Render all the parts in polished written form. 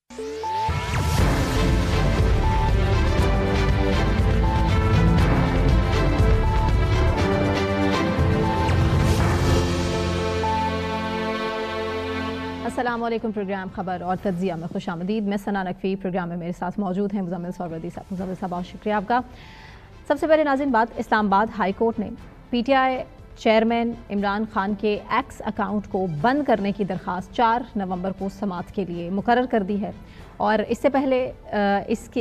अस्सलाम वालेकुम। प्रोग्राम खबर और तज्जिया में खुशामदीद। मैं सना नकवी। प्रोग्राम में मेरे साथ मौजूद हैं मुज़म्मिल सरवरदी साहब। मुज़म्मिल साहब, बहुत शुक्रिया आपका। सबसे पहले नाज़रीन, बात इस्लामाबाद हाई कोर्ट ने PTI चेयरमैन इमरान खान के एक्स अकाउंट को बंद करने की दरख्वास्त 4 नवंबर को समाअत के लिए मुकर्रर कर दी है। और इससे पहले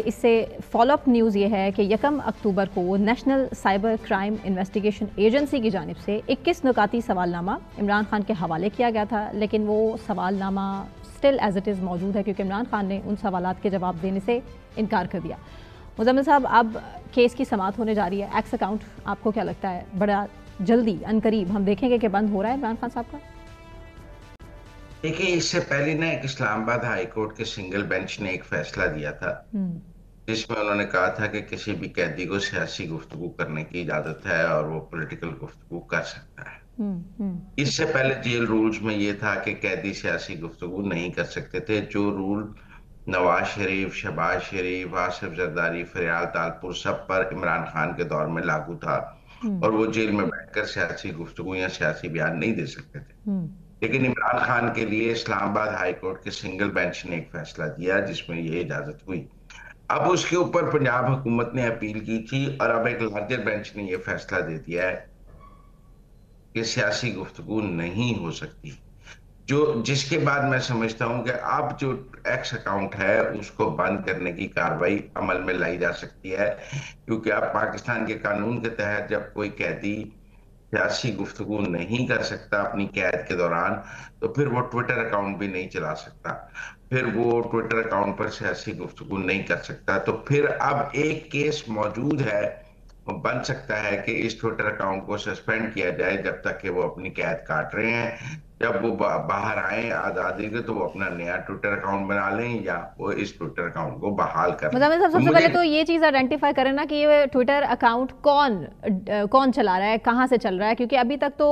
इससे फॉलोअप न्यूज़ ये है कि 1 अक्टूबर को national cyber crime investigation agency की जानिब से 21 नुकाती सवालनामा इमरान खान के हवाले किया गया था, लेकिन वो सवालनामा स्टिल एज इट इज़ मौजूद है क्योंकि इमरान खान ने उन सवालात के जवाब देने से इनकार कर दिया। मुज़म्मिल साहब, अब केस की समाअत होने जा रही है। एक्स अकाउंट आपको क्या लगता है बड़ा जल्दी अनकरीब हम देखेंगे कि बंद हो रहा है इमरान खान साहब का? देखिए, इससे पहले ना एक इस्लामाबाद हाई कोर्ट के सिंगल बेंच ने एक फैसला दिया था जिसमें उन्होंने कहा था कि किसी भी कैदी को सियासी गुफ्तगू करने की इजाजत है और वो पॉलिटिकल गुफ्तगू कर सकता है। इससे पहले जेल रूल्स में ये था कि कैदी सियासी गुफ्तगू नहीं कर सकते थे। जो रूल नवाज शरीफ, शहबाज शरीफ, आसिफ जरदारी, फरियाल तालपुर सब पर इमरान खान के दौर में लागू था और वो जेल में बैठकर सियासी गुफ्तगू या सियासी बयान नहीं दे सकते थे। लेकिन इमरान खान के लिए इस्लामाबाद हाई कोर्ट के सिंगल बेंच ने एक फैसला दिया जिसमें ये इजाजत हुई। अब उसके ऊपर पंजाब हुकूमत ने अपील की थी और अब एक लार्जर बेंच ने यह फैसला दे दिया है कि सियासी गुफ्तगू नहीं हो सकती। जिसके बाद मैं समझता हूं कि अब जो एक्स अकाउंट है उसको बंद करने की कार्रवाई अमल में लाई जा सकती है, क्योंकि अब पाकिस्तान के कानून के तहत जब कोई कैदी सियासी गुफ्तगू नहीं कर सकता अपनी कैद के दौरान, तो फिर वो ट्विटर अकाउंट भी नहीं चला सकता, फिर वो ट्विटर अकाउंट पर सियासी गुफ्तगू नहीं कर सकता। तो फिर अब एक केस मौजूद है, बन सकता है कि इस ट्विटर अकाउंट को सस्पेंड किया जाए जब तक कि वो अपनी कैद काट रहे हैं। जब वो बाहर आए आजादी के, तो वो अपना नया ट्विटर अकाउंट बना लें या वो इस ट्विटर अकाउंट को बहाल कर लें। मतलब सबसे पहले तो ये चीज़ आइडेंटिफाई करें ना कि ये ट्विटर अकाउंट कौन चला रहा है, कहाँ से चल रहा है, क्योंकि अभी तक तो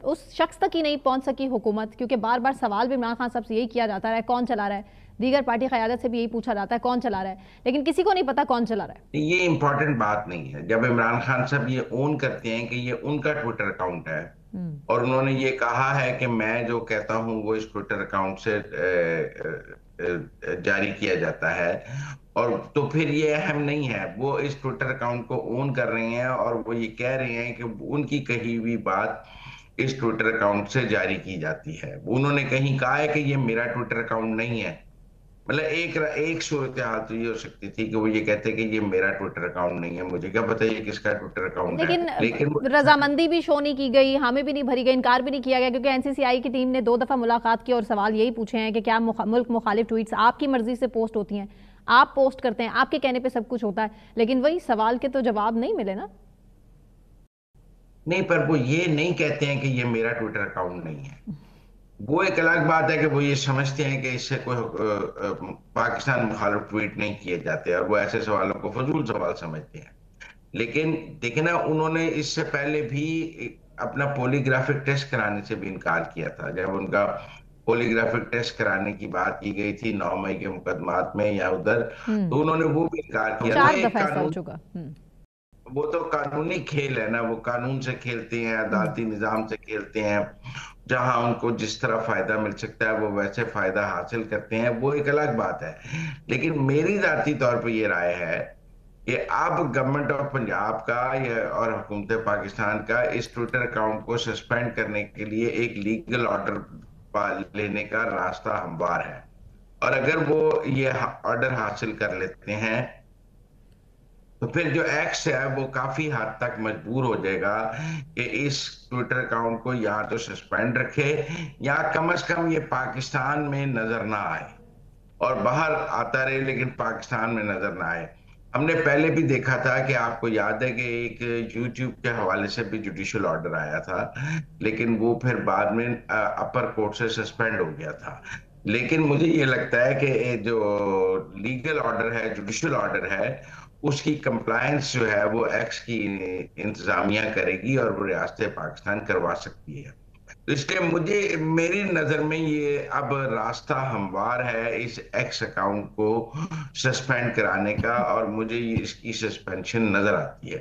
उस शख्स तक ही नहीं पहुंच सकी हुकूमत, क्योंकि बार बार सवाल भी इमरान खान साहब से यही किया जाता है कौन चला रहा है। दीगर पार्टी क़यादत से भी यही पूछा जाता है कौन चला रहा है, लेकिन किसी को नहीं पता कौन चला रहा है। ये इंपॉर्टेंट बात नहीं है। जब इमरान खान साहब ये ओन करते हैं कि ये उनका ट्विटर अकाउंट है और उन्होंने ये कहा है कि मैं जो कहता हूं वो इस ट्विटर अकाउंट से जारी किया जाता है, और तो फिर ये अहम नहीं है। वो इस ट्विटर अकाउंट को ओन कर रहे हैं और वो ये कह रहे हैं कि उनकी कही हुई बात इस ट्विटर अकाउंट से जारी की जाती है। उन्होंने कहीं कहा है कि ये मेरा ट्विटर अकाउंट नहीं है। मतलब एक सूरत हाल तो ये हो सकती थी कि वो ये कहते कि ये मेरा ट्विटर अकाउंट नहीं है, मुझे क्या पता ये किसका ट्विटर अकाउंट है। लेकिन रजामंदी भी शो नहीं की गई, हामी भी नहीं भरी गई, इनकार भी नहीं किया गया, क्योंकि NCCI की टीम ने 2 दफा मुलाकात की और सवाल यही पूछे हैं कि क्या मुल्क मुखालिफ ट्वीट्स आपकी मर्जी से पोस्ट होती हैं, आप पोस्ट करते हैं, आपके कहने पे सब कुछ होता है, लेकिन वही सवाल के तो जवाब नहीं मिले ना। नहीं, पर वो ये नहीं कहते हैं कि ये मेरा ट्विटर अकाउंट नहीं है। वो एक अलग बात है कि वो ये समझते हैं कि इससे कोई पाकिस्तान मुखालिफ ट्वीट नहीं किए जाते और वो ऐसे सवालों को फजूल सवाल समझते हैं। लेकिन देखिए ना, उन्होंने इससे पहले भी अपना पॉलीग्राफिक टेस्ट कराने से भी इनकार किया था। जब उनका पॉलीग्राफिक टेस्ट कराने की बात की गई थी 9 मई के मुकदमात में या उधर, तो उन्होंने वो भी इनकार किया। 4 दफा ऐसा हो चुका। वो तो कानूनी खेल है ना, वो कानून से खेलते हैं, अदालती निजाम से खेलते हैं। जहां उनको जिस तरह फायदा मिल सकता है वो वैसे फायदा हासिल करते हैं, वो एक अलग बात है। लेकिन मेरी जाती तौर पर ये राय है कि अब गवर्नमेंट ऑफ पंजाब का और हुकूमत पाकिस्तान का इस ट्विटर अकाउंट को सस्पेंड करने के लिए एक लीगल ऑर्डर लेने का रास्ता हमवार है। और अगर वो ये ऑर्डर हासिल कर लेते हैं तो फिर जो एक्स है वो काफी हद तक मजबूर हो जाएगा कि इस ट्विटर अकाउंट को या तो सस्पेंड रखे या कम से कम ये पाकिस्तान में नजर ना आए, और बाहर आता रहे लेकिन पाकिस्तान में नजर ना आए। हमने पहले भी देखा था कि आपको याद है कि एक यूट्यूब के हवाले से भी जुडिशियल ऑर्डर आया था, लेकिन वो फिर बाद में अपर कोर्ट से सस्पेंड हो गया था। लेकिन मुझे ये लगता है कि जो लीगल ऑर्डर है, जुडिशियल ऑर्डर है, उसकी कंप्लायंस जो है वो एक्स की इंतजामिया करेगी और वो रियासत पाकिस्तान करवा सकती है। तो इसलिए मुझे, मेरी नजर में ये अब रास्ता हमवार है इस एक्स अकाउंट को सस्पेंड कराने का, और मुझे इसकी सस्पेंशन नजर आती है।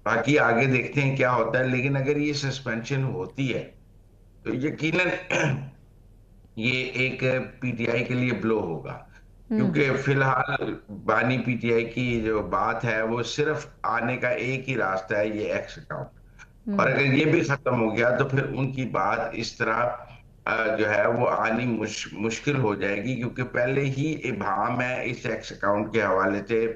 बाकी आगे देखते हैं क्या होता है, लेकिन अगर ये सस्पेंशन होती है तो यकीनन ये एक पीटीआई के लिए ब्लो होगा। हम्म। क्योंकि फिलहाल बानी पीटीआई की जो बात है वो सिर्फ आने का एक ही रास्ता है, ये एक्स अकाउंट। और हम्म। अगर ये भी खत्म हो गया तो फिर उनकी बात इस तरह जो है वो आनी मुश्किल हो जाएगी, क्योंकि पहले ही इबाहम है इस एक्स अकाउंट के हवाले से।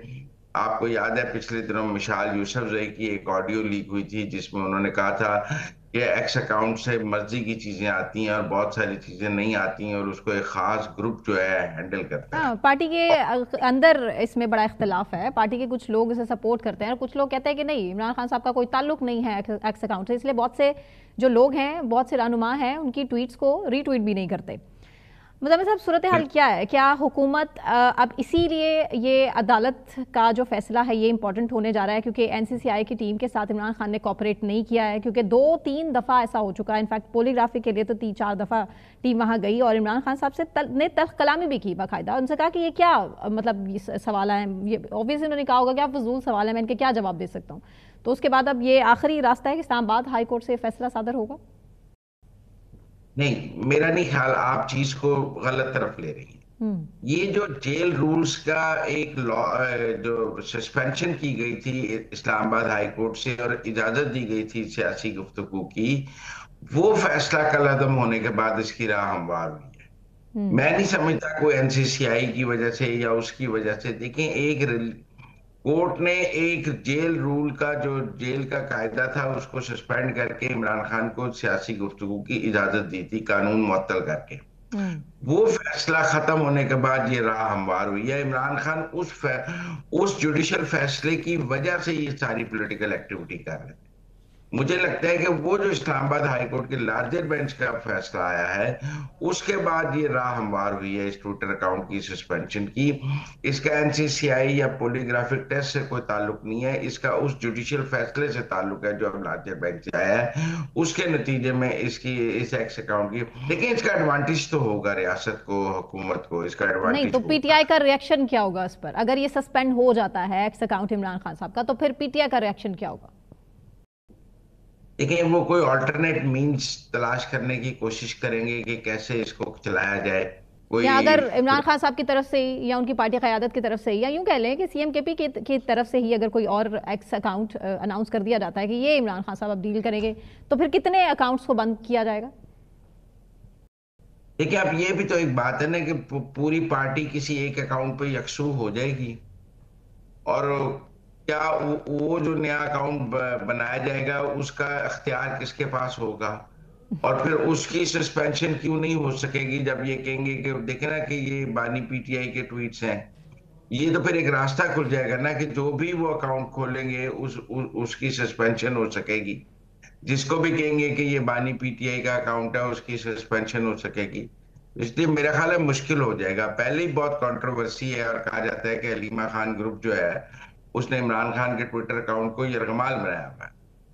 आपको याद है पिछले दिनों मिशाल यूसुफजई की एक ऑडियो लीक हुई थी जिसमें उन्होंने कहा था कि एक्स अकाउंट से मर्जी की चीजें आती हैं और बहुत सारी चीजें नहीं आती हैं, और उसको एक खास ग्रुप जो है हैंडल करता है। हाँ, पार्टी के अंदर इसमें बड़ा इख्तलाफ है। पार्टी के कुछ लोग इसे सपोर्ट करते हैं और कुछ लोग कहते हैं कि नहीं, इमरान खान साहब का कोई ताल्लुक नहीं है एक्स अकाउंट से, इसलिए बहुत से जो लोग हैं, बहुत से रहनुमा हैं, उनकी ट्वीट्स को रीट्वीट भी नहीं करते। मुज़म्मिल साहब, सूरत हाल क्या है? क्या हुकूमत अब इसीलिए ये अदालत का जो फैसला है ये इंपॉर्टेंट होने जा रहा है क्योंकि एनसीसीआई की टीम के साथ इमरान खान ने कोऑपरेट नहीं किया है? क्योंकि 2-3 दफ़ा ऐसा हो चुका है, इनफैक्ट पोलीग्राफी के लिए तो 3-4 दफ़ा टीम वहाँ गई और इमरान खान साहब से ने तल्ख कलामी भी की बाकायदा। उनसे कहा कि ये क्या मतलब ये सवाल है, ये ऑब्वियसली उन्होंने कहा होगा कि आप फजूल सवाल है, मैं इनके क्या जवाब दे सकता हूँ। तो उसके बाद अब ये आखिरी रास्ता है कि इस्लामाबाद हाई कोर्ट से फैसला सादर होगा। नहीं, मेरा नहीं ख्याल, आप चीज को गलत तरफ ले रही हैं। हम्म। ये जो जेल रूल्स का एक लॉ, जो सस्पेंशन की गई थी इस्लामाबाद हाई कोर्ट से और इजाजत दी गई थी सियासी गुफ्तगू की, वो फैसला कल अदम होने के बाद इसकी राह हमवार हुई है। हम्म। मैं नहीं समझता कोई एनसीसीआई की वजह से या उसकी वजह से। देखें, एक कोर्ट ने एक जेल रूल का, जो जेल का कायदा था, उसको सस्पेंड करके इमरान खान को सियासी गुफ्तगू की इजाजत दी थी, कानून मुअत्तल करके। हम्म। वो फैसला खत्म होने के बाद ये राह हमवार हुई है। इमरान खान उस जुडिशल फैसले की वजह से ये सारी पॉलिटिकल एक्टिविटी कर रहे थे। मुझे लगता है कि वो जो इस्लामाबाद हाई कोर्ट के लार्जर बेंच का फैसला आया है, उसके बाद ये राह हमवार हुई है इस ट्विटर अकाउंट की सस्पेंशन की। इसका एनसीसीआई या पोलीग्राफिक टेस्ट से कोई ताल्लुक नहीं है, इसका उस जुडिशियल फैसले से ताल्लुक है जो अब लार्जर बेंच से आया है। उसके नतीजे में इसकी इस एक्स अकाउंट की, लेकिन इसका एडवांटेज तो होगा रियासत को, हुकूमत को इसका नहीं तो एडवांटेज होगा। पीटीआई का रिएक्शन क्या होगा इस पर? अगर ये सस्पेंड हो जाता है एक्स अकाउंट इमरान खान साहब का, तो फिर पीटीआई का रिएक्शन क्या होगा? देखिए, वो कोई ऑल्टरनेट मींस तलाश करने की कोशिश करेंगे कि कैसे इसको चलाया जाए। या कोई अगर इमरान खान साहब की तरफ से ही या उनकी पार्टी क़यादत की तरफ से ही, या यूं कह लें कि सीएमकेपी की तरफ से ही अगर कोई और एक्स अकाउंट अनाउंस कर दिया जाता है कि ये इमरान खान साहब अब डील करेंगे, तो फिर कितने अकाउंट्स को बंद किया जाएगा? देखिए, अब ये भी तो एक बात है ना कि पूरी पार्टी किसी एक अकाउंट पे यकसू हो जाएगी, और क्या वो जो नया अकाउंट बनाया जाएगा उसका अख्तियार किसके पास होगा? और फिर उसकी सस्पेंशन क्यों नहीं हो सकेगी जब ये कहेंगे कि देखे ना कि ये बानी पीटीआई के ट्वीट्स हैं। ये तो फिर एक रास्ता खुल जाएगा ना कि जो भी वो अकाउंट खोलेंगे उसकी सस्पेंशन हो सकेगी। जिसको भी कहेंगे कि ये बानी पीटीआई का अकाउंट है उसकी सस्पेंशन हो सकेगी। इसलिए मेरा ख्याल है मुश्किल हो जाएगा। पहले ही बहुत कंट्रोवर्सी है और कहा जाता है कि हलीमा खान ग्रुप जो है उसने इमरान खान के ट्विटर अकाउंट को यरगमाल बनाया हुआ है।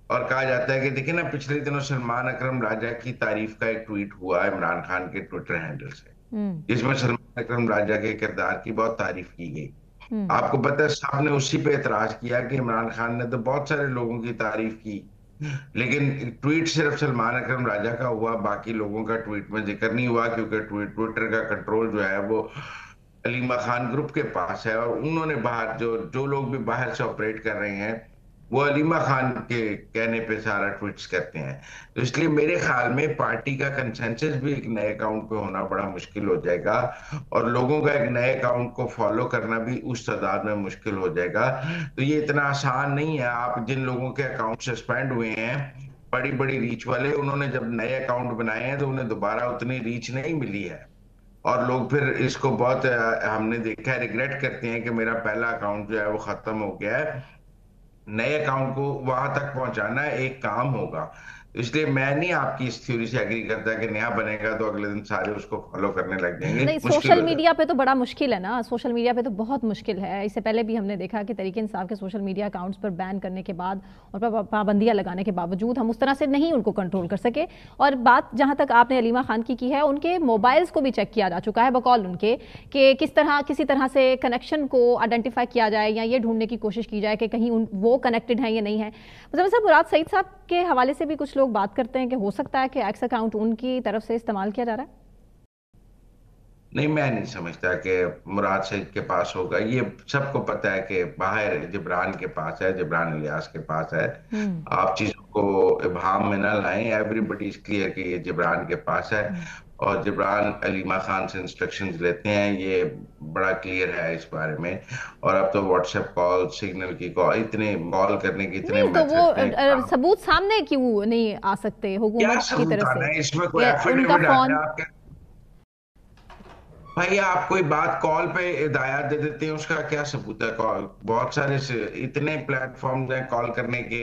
और कहा जाता है कि देखिए ना, पिछले दिनों सलमान अकरम राजा की तारीफ का एक ट्वीट हुआ इमरान खान के ट्विटर हैंडल से, हम्म। जिसमें सलमान अकरम राजा के किरदार की बहुत तारीफ की गई। हम्म। आपको पता है सबने उसी पे एतराज किया कि इमरान खान ने तो बहुत सारे लोगों की तारीफ की, लेकिन ट्वीट सिर्फ सलमान अकरम राजा का हुआ, बाकी लोगों का ट्वीट में जिक्र नहीं हुआ, क्योंकि ट्विटर का कंट्रोल जो है वो अलीमा खान ग्रुप के पास है। और उन्होंने बाहर जो जो लोग भी बाहर से ऑपरेट कर रहे हैं वो अलीमा खान के कहने पे सारा ट्वीट्स करते हैं। तो इसलिए मेरे ख्याल में पार्टी का कंसेंसस भी एक नए अकाउंट पे होना बड़ा मुश्किल हो जाएगा, और लोगों का एक नए अकाउंट को फॉलो करना भी उस तादाद में मुश्किल हो जाएगा। तो ये इतना आसान नहीं है। आप जिन लोगों के अकाउंट सस्पेंड हुए हैं, बड़ी बड़ी रीच वाले, उन्होंने जब नए अकाउंट बनाए हैं तो उन्हें दोबारा उतनी रीच नहीं मिली है, और लोग फिर इसको बहुत हमने देखा है, रिग्रेट करते हैं कि मेरा पहला अकाउंट जो है वो खत्म हो गया है। नए अकाउंट को वहां तक पहुंचाना एक काम होगा। इसलिए मैं नहीं आपकी इस थ्योरी से एग्री करता कि नया बनेगा तो अगले दिन सारे उसको फॉलो करने लग जाएंगे, नहीं, मुश्किल सोशल हो जाता मीडिया पे तो बड़ा मुश्किल है ना, सोशल मीडिया पे तो बहुत मुश्किल है। इससे पहले भी हमने देखा कि तरीके इंसाफ के सोशल मीडिया अकाउंट्स पर बैन करने के बाद और पाबंदियां लगाने के बावजूद हम उस तरह से नहीं उनको कंट्रोल कर सके। और बात जहां तक आपने अलीमा खान की है, उनके मोबाइल्स को भी चेक किया जा चुका है बकौल उनके, कि किसी तरह से कनेक्शन को आइडेंटिफाई किया जाए या ये ढूंढने की कोशिश की जाए कि कहीं वो कनेक्टेड है या नहीं है। मतलब साहब, मुराद सईद साहब के हवाले से भी कुछ लोग बात करते हैं कि हो सकता है कि एक्स अकाउंट उनकी तरफ से इस्तेमाल किया जा रहा है। नहीं, मैं नहीं समझता कि मुराद सईद के पास होगा। ये सबको पता है कि बाहर जिब्रान के पास है, जिब्रान इलियास के पास है। आप चीजों को इबहम में ना लाएं, एवरीबडी इज क्लियर कि ये जिब्रान के पास है। और जिब्रान अलीमा खान से इंस्ट्रक्शंस लेते हैं, ये बड़ा क्लियर है इस बारे में। और अब तो व्हाट्सएप कॉल, सिग्नल की कॉल, इतने कॉल करने के इतने नहीं तो वो मेथड्स हैं। सबूत सामने क्यों नहीं आ सकते क्या हुकूमत की सबूत तरफ आना से है इसमें? कोई उनका एफिडेविट आना फोन। है आपके? भाई आप कोई बात कॉल पे हिदायत दे देते हैं, उसका क्या सबूत है? कॉल बहुत सारे इतने प्लेटफॉर्म्स हैं कॉल करने के,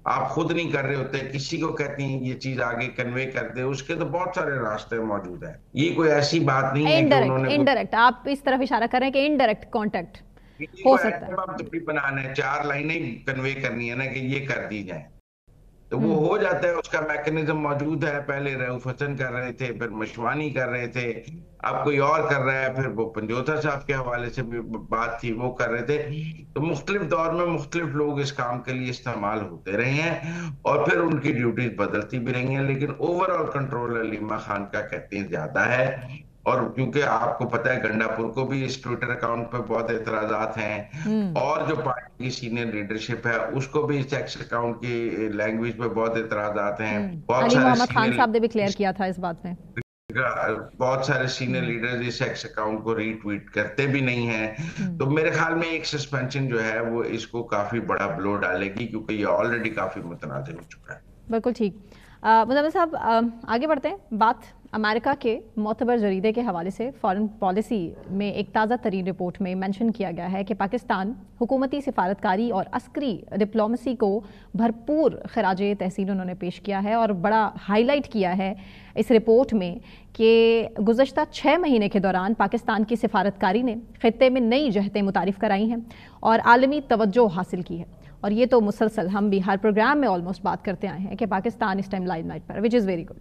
आप खुद नहीं कर रहे होते, किसी को कहते हैं ये चीज आगे कन्वे कर दे, उसके तो बहुत सारे रास्ते मौजूद हैं। ये कोई ऐसी बात नहीं है कि इनडायरेक्ट उन्होंने इनडायरेक्ट आप इस तरफ इशारा कर रहे हैं कि इनडायरेक्ट कांटेक्ट किसी हो को सकता है। ऐसे आप जब भी बनाना है, 4 लाइनें कन्वे करनी है ना कि ये कर दी जाए, तो वो हम्म हो जाता है। उसका मैकेनिज्म मौजूद है। पहले रऊफ हसन कर रहे थे, फिर मशवानी कर रहे थे, अब कोई और कर रहा है, फिर वो पंजोता साहब के हवाले से भी बात थी, वो कर रहे थे। तो मुख्तलिफ दौर में मुख्तलिफ लोग इस काम के लिए इस्तेमाल होते रहे हैं और फिर उनकी ड्यूटीज बदलती भी रही हैं, लेकिन ओवरऑल कंट्रोल अलीमा खान का कहते हैं ज्यादा है। और क्योंकि आपको पता है गंडापुर को भी इस ट्विटर अकाउंट पे बहुत एतराजात हैं, हम्म और जो पार्टी की सीनियर लीडरशिप है उसको भी इस एक्स अकाउंट की लैंग्वेज पे बहुत एतराजात हैं। बहुत अली सारे मोहम्मद खान सीनियर साहब ने भी क्लियर किया था इस बात में। बहुत सारे सीनियर हम्म लीडर्स इस एक्स अकाउंट को रीट्वीट करते भी नहीं हैं। हम्म तो मेरे ख्याल में एक सस्पेंशन जो है वो इसको काफी बड़ा ब्लो डालेगी, क्योंकि ये ऑलरेडी काफी मुतनाज़ हो चुका है। बिल्कुल ठीक। मुजम्मिल साहब, आगे बढ़ते हैं। बात अमेरिका के मोतबर जरीदे के हवाले से फॉरेन पॉलिसी में एक ताज़ा तरीन रिपोर्ट में मेंशन किया गया है कि पाकिस्तान हुकूमती सिफारतकारी और अस्करी डिप्लोमेसी को भरपूर खराज तहसीन उन्होंने पेश किया है और बड़ा हाईलाइट किया है इस रिपोर्ट में कि गुज़श्ता 6 महीने के दौरान पाकिस्तान की सिफारतकारी ने खित्ते में नई जहतें मुतारिफ कराई हैं और आलमी तवज्जो हासिल की है। और ये तो मुसलसल हम भी हर प्रोग्राम में ऑलमोस्ट बात करते आए हैं कि पाकिस्तान इस टाइम लाइमलाइट पर, विच इज़ वेरी गुड।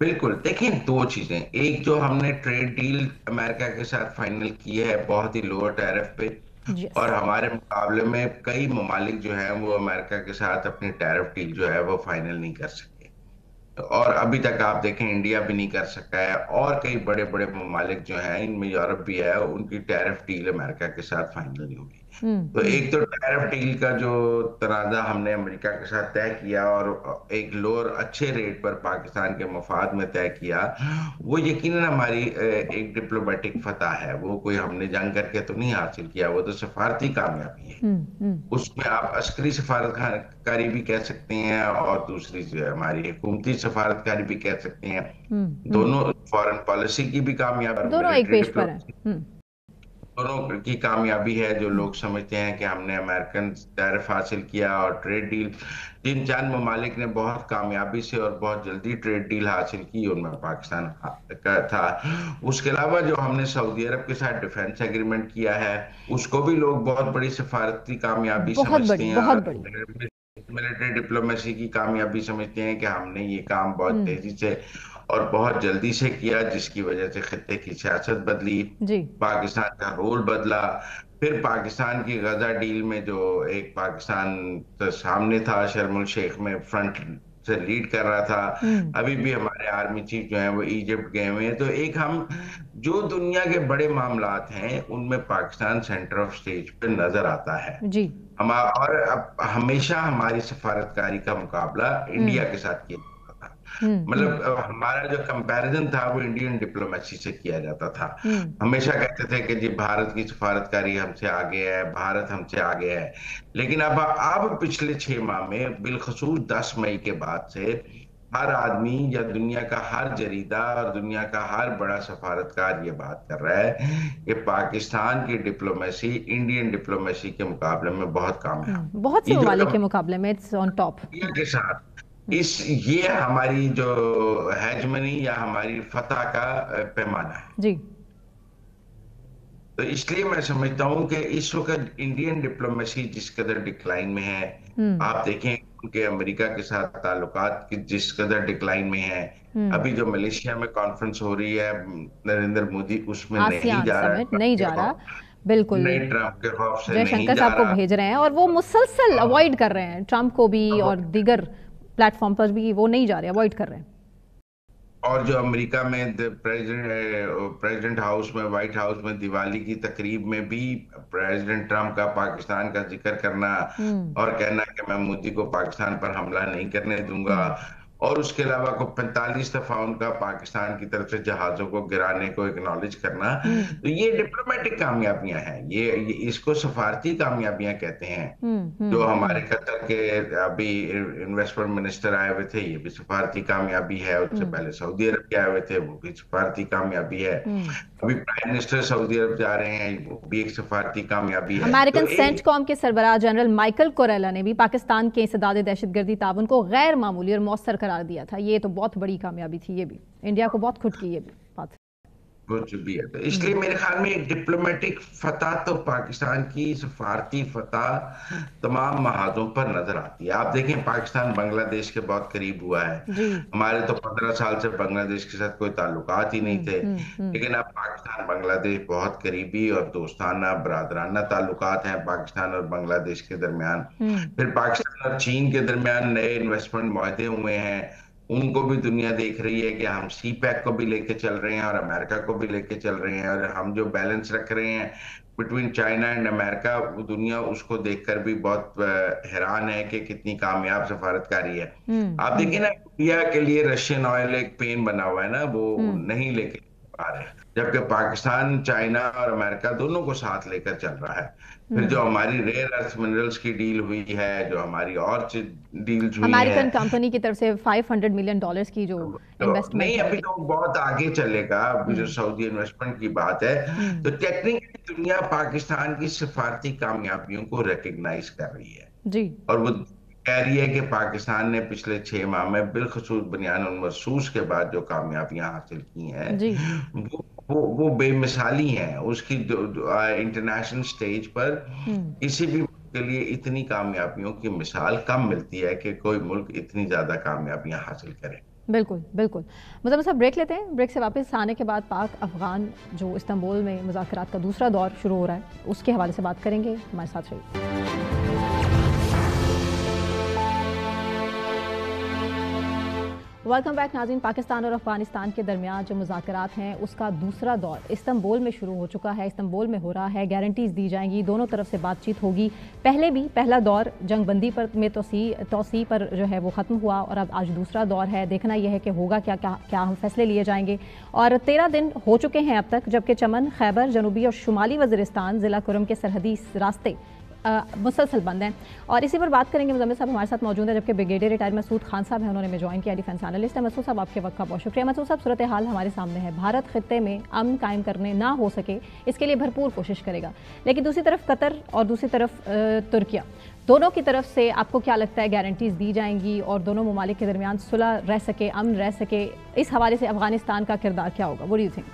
बिल्कुल। देखिए, दो चीजें, एक जो हमने ट्रेड डील अमेरिका के साथ फाइनल की है बहुत ही लोअर टैरिफ पे, यस। और हमारे मुकाबले में कई ममालिक जो हैं वो अमेरिका के साथ अपनी टैरिफ डील जो है वो फाइनल नहीं कर सके। और अभी तक आप देखें इंडिया भी नहीं कर सका है, और कई बड़े बड़े ममालिक जो हैं, इनमें यूरोप भी है, उनकी टैरिफ डील अमेरिका के साथ फाइनल नहीं हुई। तो एक तो टैरिफ डील का जो तनाज़ा हमने अमेरिका के साथ तय किया और एक लोअर अच्छे रेट पर पाकिस्तान के मफाद में तय किया, वो यकीनन हमारी एक डिप्लोमेटिक फतह है। वो कोई हमने जंग करके तो नहीं हासिल किया, वो तो सफारती कामयाबी है। उसमें आप अस्करी सफारतकारी भी कह सकते हैं और दूसरी जो हमारी हुकूमती सफारतकारी भी कह सकते हैं। दोनों फॉरेन पॉलिसी की भी कामयाबी, दोनों एक मिलिट्री पेज पर है। डिप्लोमेसी, दोनों की कामयाबी है। जो लोग समझते हैं कि हमने अमेरिकन टैरिफ हासिल किया और ट्रेड डील, जिन चांद ममालिक ने बहुत कामयाबी से और बहुत जल्दी ट्रेड डील हासिल की उनमें पाकिस्तान का था। उसके अलावा जो हमने सऊदी अरब के साथ डिफेंस एग्रीमेंट किया है, उसको भी लोग बहुत बड़ी सफारती कामयाबी बहुत समझते बड़ी, हैं बहुत और बड़ी। मिलिट्री डिप्लोमेसी की कामयाबी समझते हैं कि हमने ये काम बहुत तेजी से और बहुत जल्दी से किया, जिसकी वजह से खित्ते की सियासत बदली, जी। पाकिस्तान का रोल बदला। फिर पाकिस्तान की गजा डील में जो एक पाकिस्तान तो सामने था, शर्मुल शेख में फ्रंट से लीड कर रहा था। अभी भी हमारे आर्मी चीफ जो है वो इजिप्ट गए हुए हैं। तो एक हम जो दुनिया के बड़े मामलात हैं उनमें पाकिस्तान सेंटर ऑफ स्टेज पे नजर आता है। जी। हम और अब हमेशा हमारी सफारतकारी का मुकाबला इंडिया के साथ किया जाता था। मतलब हमारा जो कंपैरिजन था वो इंडियन डिप्लोमेसी से किया जाता था। हमेशा कहते थे कि जी भारत की सफारतकारी हमसे आगे है, भारत हमसे आगे है। लेकिन अब पिछले 6 माह में बिलखसूस 10 मई के बाद से हर आदमी या दुनिया का हर जरीदा और दुनिया का हर बड़ा सफारतकार ये बात कर रहा है कि पाकिस्तान की डिप्लोमेसी इंडियन डिप्लोमेसी के मुकाबले में बहुत कामयाब। बहुत से ये जो ममालिक के मुकाबले में इट्स ऑन टॉप। इंडिया के साथ इस ये हमारी जो हेजमनी या हमारी फतह का पैमाना है। जी। तो इसलिए मैं समझता हूं कि इस वक्त इंडियन डिप्लोमेसी जिस कदर डिक्लाइन में है, आप देखें उनके अमेरिका के साथ ताल्लुकात की जिस कदर डिक्लाइन में है। अभी जो मलेशिया में कॉन्फ्रेंस हो रही है, नरेंद्र मोदी उसमें नहीं आसियान जा रहा समिट है, नहीं जा रहा, बिल्कुल। नहीं ट्रंप के खौफ से नहीं जयशंकर जा साहब को रहा। भेज रहे हैं और वो मुसलसल अवॉइड कर रहे हैं ट्रंप को भी, और अब दीगर प्लेटफॉर्म पर भी वो नहीं जा रहे, अवॉइड कर रहे हैं। और जो अमेरिका में प्रेसिडेंट हाउस में, व्हाइट हाउस में दिवाली की तकरीब में भी प्रेसिडेंट ट्रंप का पाकिस्तान का जिक्र करना और कहना कि मैं मोदी को पाकिस्तान पर हमला नहीं करने दूंगा, और उसके अलावा को 45 दफा उनका पाकिस्तान की तरफ से जहाजों को गिराने को एक्नॉलेज करना। तो ये डिप्लोमेटिक कामयाबियां हैं, ये इसको सफारती कामयाबियां कहते हैं। जो हमारे कतर के अभी इन्वेस्टमेंट मिनिस्टर आए हुए थे, ये भी सफारती कामयाबी है। उससे पहले सऊदी अरब के आए हुए थे, वो भी सफारती कामयाबी है। अभी प्राइम मिनिस्टर सऊदी अरब जा रहे हैं, वो भी एक सफारती कामयाबी है। अमेरिकन तो सेंटकॉम के सरबराह जनरल माइकल कोरेला ने भी पाकिस्तान के इंसदाद दहशतगर्दी ताउन को गैर मामूली और मौसर करार दिया था। ये तो बहुत बड़ी कामयाबी थी, ये भी इंडिया को बहुत खुद की ये भी बात। कुछ भी है, तो इसलिए मेरे ख्याल में एक डिप्लोमेटिक फतह तो पाकिस्तान की सफारती फतह तमाम महाजों पर नजर आती है। आप देखें पाकिस्तान बांग्लादेश के बहुत करीब हुआ है। हमारे तो 15 साल से बांग्लादेश के साथ कोई ताल्लुकात ही नहीं थे, लेकिन अब पाकिस्तान बांग्लादेश बहुत करीबी और दोस्ताना बरादराना ताल्लुकात हैं पाकिस्तान और बांग्लादेश के दरमियान। फिर पाकिस्तान और चीन के दरमियान नए इन्वेस्टमेंट मुआहदे हुए हैं, उनको भी दुनिया देख रही है कि हम सी पैक को भी लेके चल रहे हैं और अमेरिका को भी लेके चल रहे हैं, और हम जो बैलेंस रख रहे हैं बिटवीन चाइना एंड अमेरिका, दुनिया उसको देखकर भी बहुत हैरान है कि कितनी कामयाब सफारतकारी है। आप देखिए ना, इंडिया के लिए रशियन ऑयल एक पेन बना हुआ है ना, वो नहीं लेके आ रहे, जबकि पाकिस्तान चाइना और अमेरिका दोनों को साथ लेकर चल रहा है। फिर जो हमारी रेयर अर्थ मिनरल्स की डील हुई है, जो हमारी और डील्स हुई अमेरिकन हैं, कंपनी की तरफ से $500 मिलियन की जो तो इन्वेस्टमेंट नहीं, है। अभी तो बहुत आगे चलेगा। अभी जो सऊदी इन्वेस्टमेंट की बात है, तो टेक्निकली दुनिया पाकिस्तान की सिफारती कामयाबियों को रिकग्नाइज कर रही है जी। और वो कह रही है कि पाकिस्तान ने पिछले 6 माह में बिलखसूस बुनियाद और मरसूस के बाद जो कामयाबियां हासिल की हैं, वो बेमिसाली हैं। उसकी इंटरनेशनल स्टेज पर किसी भी मुल्क के लिए इतनी कामयाबियों की मिसाल कम मिलती है कि कोई मुल्क इतनी ज्यादा कामयाबियां हासिल करे। बिल्कुल बिल्कुल। मुझम्मिल साहब, ब्रेक लेते हैं। ब्रेक से वापस आने के बाद पाक अफगान जो इस्तांबुल में मुज़ाकरात का दूसरा दौर शुरू हो रहा है, उसके हवाले से बात करेंगे। हमारे साथ रहिए। वेलकम बैक नाज़रीन। पाकिस्तान और अफगानिस्तान के दरमियान जो मुज़ाकरात हैं, उसका दूसरा दौर इस्तांबुल में शुरू हो चुका है। इस्तांबुल में हो रहा है, गारंटीज़ दी जाएंगी, दोनों तरफ से बातचीत होगी। पहले भी पहला दौर जंगबंदी पर में तोसी पर जो है वो ख़त्म हुआ, और अब आज दूसरा दौर है। देखना यह है कि होगा क्या क्या क्या हम फैसले लिए जाएंगे। और 13 दिन हो चुके हैं अब तक, जबकि चमन, खैबर, जनूबी और शुमाली वज़ीरिस्तान, ज़िला कुरम के सरहदी रास्ते मुसलसल बंद हैं। और इसी पर बात करेंगे। मुज़म्मिल साहब हमारे साथ मौजूद है, जबकि ब्रिगेडियर रिटायर मसूद खान साहब हैं, उन्होंने में ज्वाइन किया, डिफेंस एनालिस्ट है। मसूद साहब, आपके वक्त का बहुत शुक्रिया। मसूद साहब, सूरत हाल हमारे सामने है, भारत खित्ते में अमन कायम करने ना हो सके इसके लिए भरपूर कोशिश करेगा, लेकिन दूसरी तरफ कतर और दूसरी तरफ तुर्किया, दोनों की तरफ से आपको क्या लगता है गारंटीज़ दी जाएंगी और दोनों ममालिक के दरमियान सुलह रह सके, अमन रह सके? इस हवाले से अफगानिस्तान का किरदार क्या होगा? What do you think?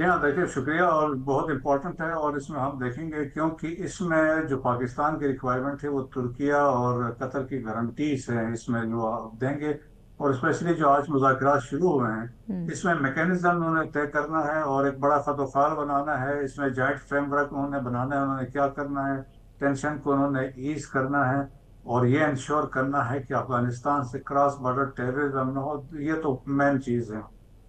हाँ, देखिए, शुक्रिया, और बहुत इम्पोर्टेंट है। और इसमें हम देखेंगे, क्योंकि इसमें जो पाकिस्तान की रिक्वायरमेंट है वो तुर्किया और कतर की गारंटीज हैं इसमें जो आप देंगे। और स्पेशली जो आज मुज़ाकरात शुरू हुए हैं, इसमें मैकेनिज्म उन्होंने तय करना है और एक बड़ा खतोखाल बनाना है। इसमें जॉइंट फ्रेमवर्क उन्होंने बनाना है, उन्होंने क्या करना है, टेंशन को उन्होंने ईज करना है, और ये इंश्योर करना है कि अफगानिस्तान से क्रॉस बॉर्डर टेररिज्म न हो। ये तो मेन चीज़ है।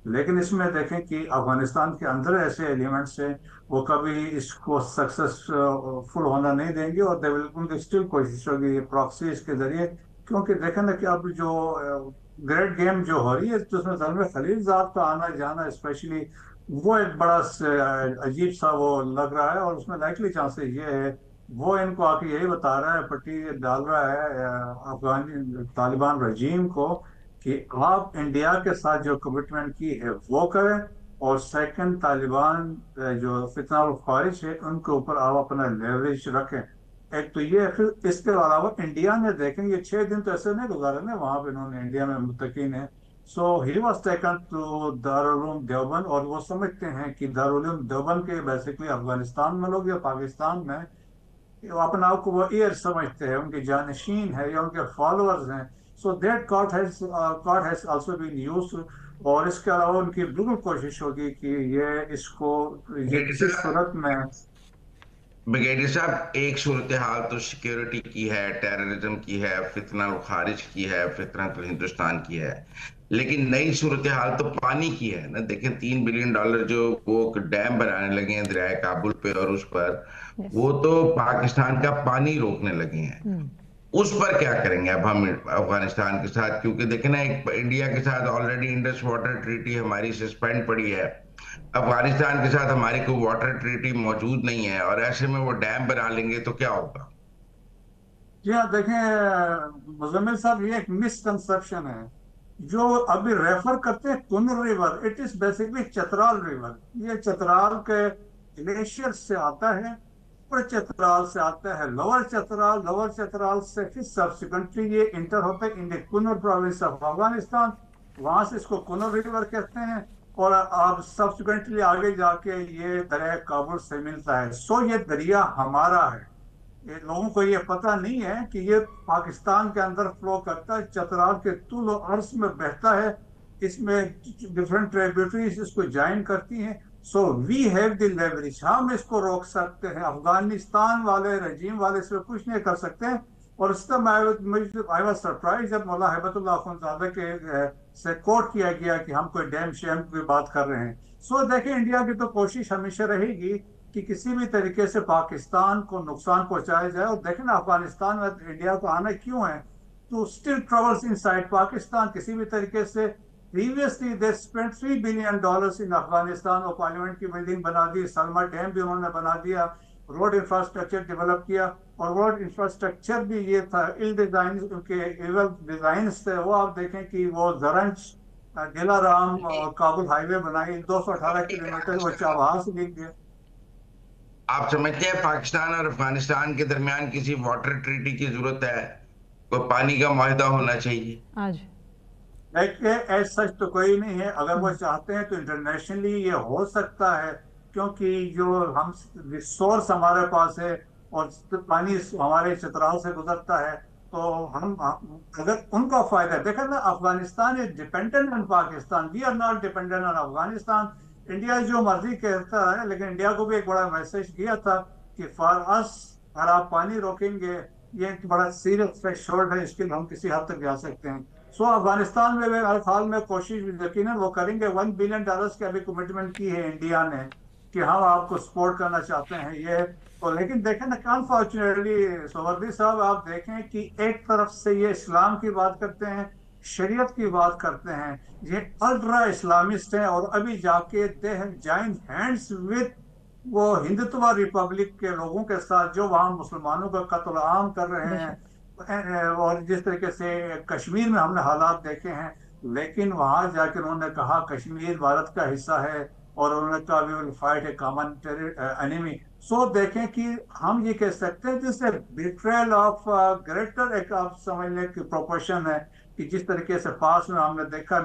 लेकिन इसमें देखें कि अफगानिस्तान के अंदर ऐसे एलिमेंट्स हैं, वो कभी इसको सक्सेसफुल होना नहीं देंगे, और दे विल, उनकी स्टिल कोशिश होगी प्रॉक्सीज के जरिए। क्योंकि देखें ना कि अब जो ग्रेट गेम जो हो रही है, तो उसमें जलवे खलील साहब का आना जाना स्पेशली, वो एक बड़ा अजीब सा वो लग रहा है। और उसमें लाइकली चांसेस ये है वो इनको आके यही बता रहा है, पट्टी डाल रहा है अफगान तालिबान रजीम को कि आप इंडिया के साथ जो कमिटमेंट की है वो करें, और सेकंड तालिबान जो फितना और ख्वारिज है उनके ऊपर आप अपना लेवरेज रखें। एक तो ये, फिर इसके अलावा इंडिया ने देखें, ये 6 दिन तो ऐसे नहीं गुजारे ना वहां पे, इन्होंने इंडिया में मुत्तकीन है। So he was taken to Darul Uloom Deoband, और वो समझते हैं कि दारुल उलूम देवबंद के बेसिकली अफगानिस्तान में लोग या पाकिस्तान में वो अपने आप को वो ईयर समझते हैं, उनके जानशीन है या उनके फॉलोअर्स हैं। So that card has also been used. और इसके अलावा उनकी बिल्कुल कोशिश होगी कि ये ब्रिगेडियर किसी साहब, सूरत में। ब्रिगेडियर साहब, एक सूरत हाल तो सिक्योरिटी की है, टेररिज्म की है, फितना खारिज की है, फितरत हिंदुस्तान की है, लेकिन नई सूरत हाल तो पानी की है ना। देखें, $3 बिलियन जो वो डैम बनाने लगे हैं दरिया काबुल पे और उस पर, यस। वो तो पाकिस्तान का पानी रोकने लगे हैं। उस पर क्या करेंगे अब हम अफगानिस्तान के साथ? क्योंकि देखें ना, एक इंडिया के साथ ऑलरेडी इंडस वाटर ट्रीटी हमारी सस्पेंड पड़ी है, अफगानिस्तान के साथ हमारी कोई वाटर ट्रीटी मौजूद नहीं है, और ऐसे में वो डैम बना लेंगे तो क्या होगा? जी हाँ, देखें मुजम्मिल साहब, ये एक मिसकंसेप्शन है। जो अभी रेफर करते हैं कुन river, it is basically Chitral river. ये चतराल के ग्लेशियर से आता है, ऊपर चतराल से आता है लोअर चतराल, लोअर चतराल से फिर सब्सिक्वेंटली ये इंटर होता है in the Kunar province of Afghanistan. वहां से इसको कुनर रिवर कहते हैं, और अब सब्सिक्वेंटली आगे जाके ये दरिया काबुल से मिलता है। सो ये दरिया हमारा है। ये लोगों को ये पता नहीं है कि ये पाकिस्तान के अंदर फ्लो करता है, चतराल के तूल और अर्ज में बहता है। इसमें डिफरेंट ट्रिब्यूटरीज इसको ज्वाइन करती हैं। So we have the leverage, हम इसको रोक सकते हैं। अफगानिस्तान वाले रजीम वाले इसमें कुछ नहीं कर सकते हैं। और इस तरह आई वाज सरप्राइज जब मौला हिबतुल्लाह अखुंज़ादा के से कोट किया गया कि हम कोई डैम शैम की बात कर रहे हैं। सो देखिए, इंडिया की तो कोशिश हमेशा रहेगी कि किसी भी तरीके से पाकिस्तान को नुकसान पहुंचाया जाए। और देखें ना, अफगानिस्तान में इंडिया को आना क्यों है, तो स्टिल ट्रबल्स इनसाइड पाकिस्तान किसी भी तरीके से। Previously they spent $3 billion in Afghanistan, और पार्लियामेंट की बिल्डिंग बना दी, सलमा डैम भी उन्होंने बना दिया, रोड इंफ्रास्ट्रक्चर डेवलप किया। और रोड इंफ्रास्ट्रक्चर भी ये था, इल डिजाइन, उनके एवल डिजाइन थे वो। आप देखें कि वो जरंज दिलाराम और काबुल हाईवे बनाई, 218 किलोमीटर, वो चाबहार से लिंक गया। आप समझते हैं पाकिस्तान और अफगानिस्तान के दरमियान किसी वाटर ट्रीटी की जरूरत है? कोई पानी का माहिदा होना चाहिए। आज। देखिए, एज सच तो कोई नहीं है। अगर वो चाहते हैं तो इंटरनेशनली ये हो सकता है, क्योंकि जो हम रिसोर्स हमारे पास है और पानी हमारे चतराल से गुजरता है, तो अगर उनका फायदा है। देखा ना, Afghanistan is dependent on Pakistan, we are not dependent on Afghanistan. India जो मर्जी कहता है, लेकिन इंडिया को भी एक बड़ा मैसेज दिया था कि फॉर अस, अगर आप पानी रोकेंगे, ये एक बड़ा सीरियस थ्रेशोल्ड है, इसके लिए हम किसी हद तक जा सकते हैं। सो अफगानिस्तान में हर हाल में कोशिश यकीनन वो करेंगे। $1 बिलियन की अभी कमिटमेंट की है इंडिया ने कि हम आपको सपोर्ट करना चाहते हैं ये। तो लेकिन देखें ना, अनफॉर्चुनेटली सोवर्दी साहब, आप देखें कि एक तरफ से ये इस्लाम की बात करते हैं, शरीयत की बात करते हैं, ये अल्ट्रा इस्लामिस्ट हैं, और अभी जाके they have joined hands with वो हिंदुत्व रिपब्लिक के लोगों के साथ जो वहां मुसलमानों का कत्ल आम कर रहे बेशक। हैं। और जिस तरीके से कश्मीर में हमने हालात देखे हैं, लेकिन वहां जाकर उन्होंने कहा कश्मीर भारत का हिस्सा है, और उन्होंने कहा we will fight a common enemy. So देखें कि हम ये कह सकते हैं जिससे बिट्रेल ऑफ ग्रेटर, एक आप समझ लें कि प्रोपोर्शन है कि जिस तरीके से पास में हमने देखा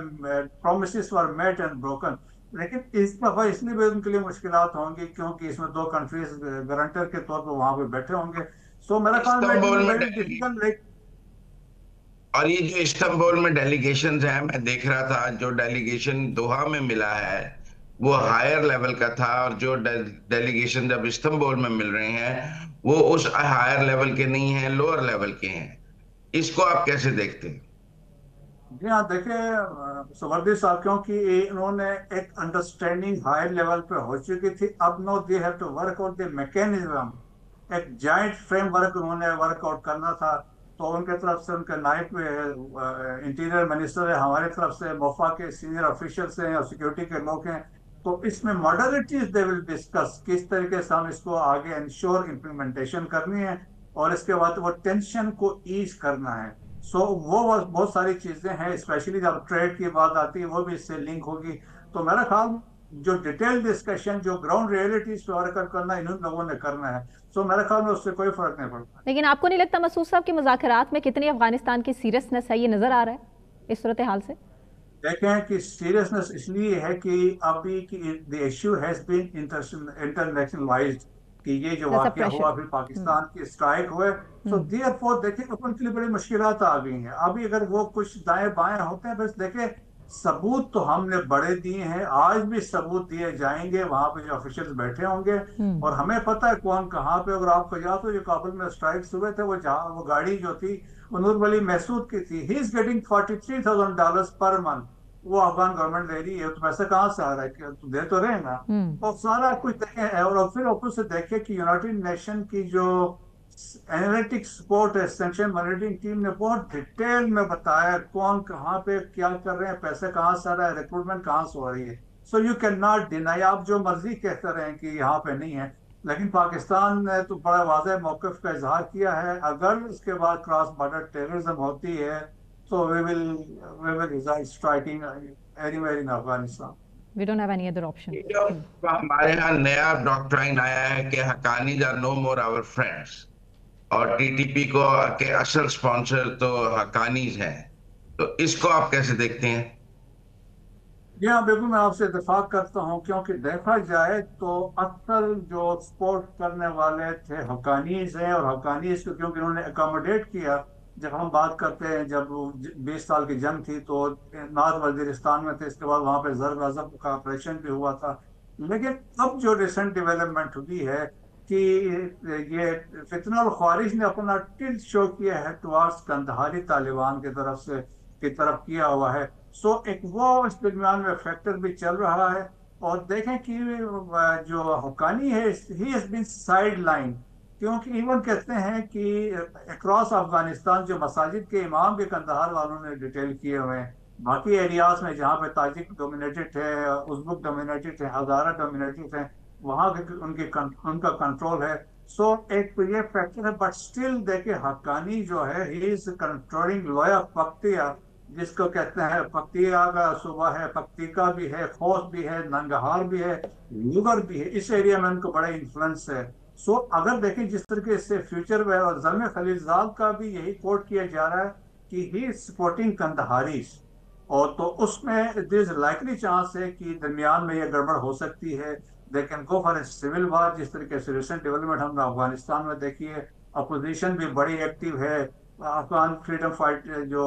promises were made and broken. लेकिन इस दफा इसलिए भी उनके लिए मुश्किलात होंगी क्योंकि इसमें दो कंट्रीज गारंटर के तौर पर वहां पे बैठे होंगे। सो मेरा ख्याल में इट विल इस्तांबुल बी में वेरी डिफिकल्ट। और ये जो इस्तांबुल में डेलीगेशंस हैं, मैं देख रहा था जो डेलीगेशन दोहा में मिला है वो हायर लेवल का था, और जो डेलीगेशन जब इस्तांबुल में मिल रहे हैं वो उस हायर लेवल के नहीं हैं, लोअर लेवल के हैं। इसको आप कैसे देखते हैं? जी हाँ, देखिए सवर्दी साहब, क्योंकि इन्होंने एक अंडरस्टैंडिंग हाई लेवल पे हो चुकी थी। अब no they have to work out the mechanism, एक जॉइंट फ्रेमवर्क उन्होंने वर्कआउट करना था। तो उनके तरफ से उनके नायब इंटीरियर मिनिस्टर है, हमारे तरफ से मोफा के सीनियर ऑफिशियल्स हैं और सिक्योरिटी के लोग हैं। तो इसमें मॉडलिटीज दे विल डिस्कस, किस तरीके से हम इसको आगे इंश्योर इम्प्लीमेंटेशन करनी है, और इसके बाद वो टेंशन को ईज करना है। सो वो बहुत सारी चीजें हैं, स्पेशली जब ट्रेड की बात आती है वो भी इससे लिंक होगी। तो मेरा ख्याल जो डिटेल डिस्कशन, जो ग्राउंड रियलिटीज पे वर्क करना इन लोगों ने करना है। सो मेरे ख्याल में उससे कोई फर्क नहीं पड़ता। लेकिन आपको नहीं लगता मसूद साहब कि मुज़ाकरात में कितनी अफगानिस्तान की सीरियसनेस है, ये नजर आ रहा है इस सूरत हाल से? देखें कि सीरियसनेस इसलिए है कि अभी की the issue has been internationalised, कि ये जो जैसा वाकया प्रेशर। हुआ फिर पाकिस्तान के स्ट्राइक हुए, तो देयरफॉर देखिए अपन के लिए बड़ी मुश्किलात आ गई हैं। अभी अगर वो कुछ दाएं बाएं होते हैं, बस देखे सबूत तो हमने बड़े दिए हैं, आज भी सबूत दिए जाएंगे, वहां पे जो ऑफिशियल्स बैठे होंगे, और हमें पता है कौन कहाँ पे। अगर आपको याद हो जो काबुल में स्ट्राइक्स हुए थे, वो जहाँ वो गाड़ी जो थी वो नूर वली महसूद की थी, he is getting $43,000 per month. वो अफगान गवर्नमेंट दे रही है, तो पैसा कहाँ से आ रहा है, तो दे तो रहे ना। तो सारा कुछ देखे, और फिर ऊपर से देखे कि यूनाइटेड नेशन की जो एनालिटिक सपोर्ट है, सेंट्रल मॉनिटरिंग टीम ने बहुत डिटेल में बताया कौन कहाँ पे क्या कर रहे हैं, पैसा कहाँ से आ रहा है, रिक्रूटमेंट कहाँ से हो रही है। So you can not deny, आप जो मर्जी कहते रहे कि यहाँ पे नहीं है, लेकिन पाकिस्तान ने तो बड़ा वाज़ेह मौक़िफ़ का इजहार किया है। अगर इसके बाद क्रॉस बॉर्डर टेररिज्म होती है, तो we will reside striking anywhere in Afghanistan. We don't have any other option. ये जो हमारे यहाँ नया डॉक्ट्राइन आया है कि Haqqanis are no more our friends, और टीटीपी को के असल स्पॉन्सर तो हक्कानीज हैं, तो इसको आप कैसे देखते हैं? जी हाँ, बिल्कुल मैं आपसे इत्तेफाक करता हूँ, क्योंकि देखा जाए तो अक्सर जो सपोर्ट करने वाले थे हक्कानीज हैं, और हक्कानीज को क्योंकि उन्होंने अकोमोडेट किया। जब हम बात करते हैं, जब 20 साल की जंग थी तो नॉर्थ वजीरिस्तान में थे, इसके बाद वहां पे जरब अज़ब का ऑपरेशन भी हुआ था। लेकिन अब जो रिसेंट डेवलपमेंट हुई है कि ये फितना और ख्वारिज ने अपना टिल्ट शो किया है टुवार्ड्स कंदहारी तालिबान की तरफ से की तरफ किया हुआ है। सो एक वो इस दरमियान में फैक्टर भी चल रहा है। और देखें कि जो हक्कानी है, he has been sideline, क्योंकि इवन कहते हैं कि अक्रॉस अफगानिस्तान जो मसाजिद के इमाम भी कंदहार वालों ने डिटेल किए हुए हैं। बाकी एरियाज में जहाँ पे ताजिक डोमिनेटेड है, उज़्बेक डोमिनेटेड है, हज़ारा डोमिनेटेड है, वहाँ उनका कंट्रोल है। सो एक तो ये फैक्टर है, बट स्टिल देखिए हक्कानी जो है, he is controlling Loya Paktia, जिसको कहते हैं पख्तिया का सूबा है, पख्तिका भी है, खोस भी है, नंगहार भी है, ल्यूगर भी है, इस एरिया में उनको बड़ा इन्फ्लुएंस है। सो अगर देखें जिस तरीके से फ्यूचर में, और ज़ल्मे खलीलजाद का भी यही कोट किया जा रहा है कि ही सपोर्टिंग कंदहारीज, और तो उसमें दिस इज लाइकली चांस है कि दरमियान में यह गड़बड़ हो सकती है। They can go for a civil war, जिस तरीके से रिसेंट डेवलपमेंट हमने अफगानिस्तान में देखी है। अपोजिशन भी बड़ी एक्टिव है, अफगान फ्रीडम फाइट जो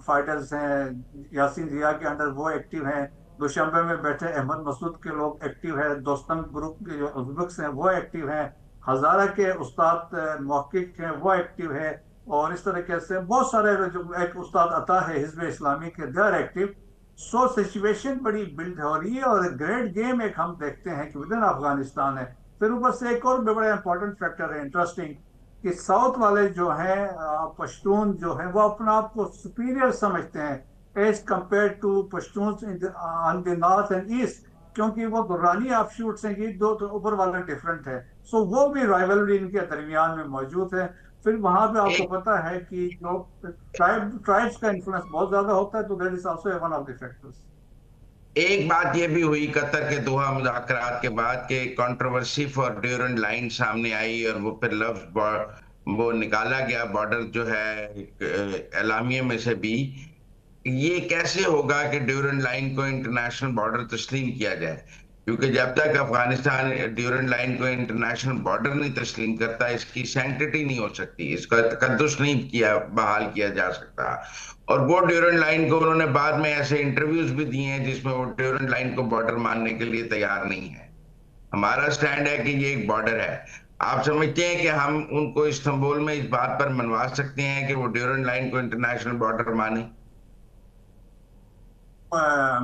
फाइटर्स हैं यासीन जिया के अंडर, वो एक्टिव हैं। दुशंबे में बैठे अहमद मसूद के लोग एक्टिव है, दोस्तम ग्रुप के जो उज़्बेक्स हैं वो एक्टिव हैं, हजारा के उस्ताद मौकिक हैं वो एक्टिव है, और इस तरीके से बहुत सारे जो एक उस्ताद अता है हिजब इस्लामी के, they are active. So situation बड़ी बिल्ड हो रही है, और ग्रेट गेम एक हम देखते हैं कि विद इन अफगानिस्तान है। फिर ऊपर से एक और भी बड़ा इंपॉर्टेंट फैक्टर है इंटरेस्टिंग, कि साउथ वाले जो हैं पश्तून जो हैं, वो अपने आप को सुपीरियर समझते हैं as compared to Pashtun on the north and east, क्योंकि वो दुर्रानी ऑफशूट्स हैं, ये दो तो ऊपर वाला डिफरेंट है। सो वो भी राइवलरी इनके दरमियान में मौजूद है। फिर वहां पे आपको एक पता है कि जो ट्राइब्स का इन्फ्लुएंस बहुत ज्यादा होता है, तो that is also one of the factors. एक बात ये भी हुई कतर के दोहा मुज़ाकरात के बाद कि कंट्रोवर्सी फॉर ड्यूरेंट लाइन सामने आई, और वो फिर लफ्ज वो निकाला गया बॉर्डर जो है एलामिया में से भी। ये कैसे होगा कि ड्यूरेंट लाइन को इंटरनेशनल बॉर्डर तस्लीम किया जाए? क्योंकि जब तक अफगानिस्तान ड्यूरेंट लाइन को इंटरनेशनल बॉर्डर नहीं तस्लीम करता, इसकी सैंक्टिटी नहीं हो सकती, इसका तकद्दुस नहीं किया बहाल किया जा सकता। और वो ड्यूरेंट लाइन को उन्होंने बाद में ऐसे इंटरव्यूज भी दिए हैं जिसमें वो ड्यूरेंट लाइन को बॉर्डर मानने के लिए तैयार नहीं है। हमारा स्टैंड है कि ये एक बॉर्डर है। आप समझते हैं कि हम उनको इस्तांबुल में इस बात पर मनवा सकते हैं कि वो ड्यूरेंट लाइन को इंटरनेशनल बॉर्डर माने?